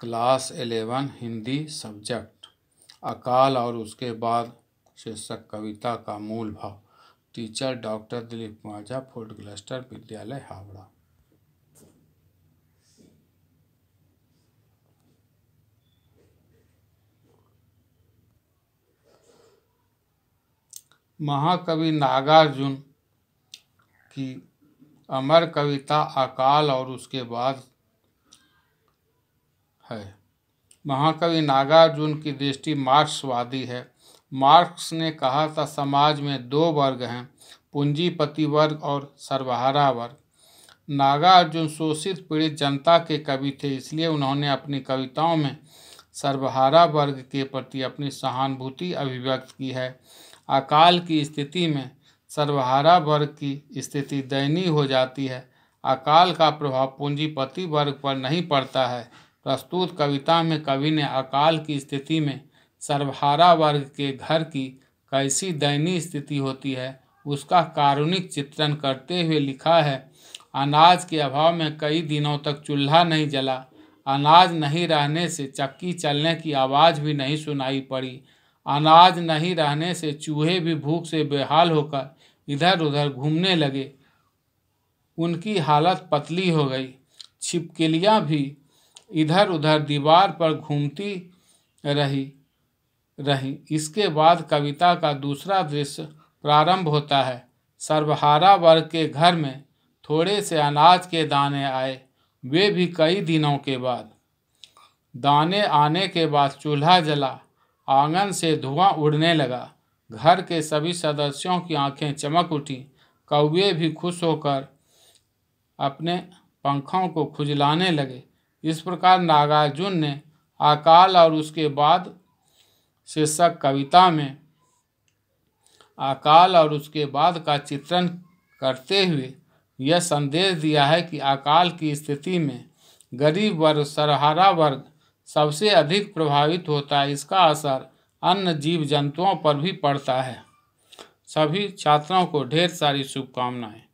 Class 11 Hindi subject अकाल और उसके बाद शीर्षक कविता का मूल भाव। Teacher doctor Dilip Kumar Jha, fourth cluster विद्यालय हावड़ा। महाकवि नागार्जुन की अमर कविता अकाल और उसके बाद है। महाकवि नागार्जुन की दृष्टि मार्क्सवादी है। मार्क्स ने कहा था समाज में दो वर्ग हैं, पूंजीपति वर्ग और सर्वहारा वर्ग। नागार्जुन शोषित पीड़ित जनता के कवि थे, इसलिए उन्होंने अपनी कविताओं में सर्वहारा वर्ग के प्रति अपनी सहानुभूति अभिव्यक्त की है। अकाल की स्थिति में सर्वहारा वर्ग की स्थिति दयनीय हो जाती है। अकाल का प्रभाव पूंजीपति वर्ग पर नहीं पड़ता है। प्रस्तुत कविता में कवि ने अकाल की स्थिति में सर्वहारा वर्ग के घर की कैसी दयनीय स्थिति होती है उसका कारुणिक चित्रण करते हुए लिखा है। अनाज के अभाव में कई दिनों तक चूल्हा नहीं जला। अनाज नहीं रहने से चक्की चलने की आवाज़ भी नहीं सुनाई पड़ी। अनाज नहीं रहने से चूहे भी भूख से बेहाल होकर इधर उधर घूमने लगे। उनकी हालत पतली हो गई। छिपकलियाँ भी इधर उधर दीवार पर घूमती रही। इसके बाद कविता का दूसरा दृश्य प्रारंभ होता है। सर्वहारा वर्ग के घर में थोड़े से अनाज के दाने आए, वे भी कई दिनों के बाद। दाने आने के बाद चूल्हा जला, आंगन से धुआं उड़ने लगा। घर के सभी सदस्यों की आंखें चमक उठी। कौवे भी खुश होकर अपने पंखों को खुजलाने लगे। इस प्रकार नागार्जुन ने अकाल और उसके बाद शीर्षक कविता में अकाल और उसके बाद का चित्रण करते हुए यह संदेश दिया है कि अकाल की स्थिति में गरीब वर्ग, सर्वहारा वर्ग सबसे अधिक प्रभावित होता है। इसका असर अन्य जीव जंतुओं पर भी पड़ता है। सभी छात्रों को ढेर सारी शुभकामनाएं।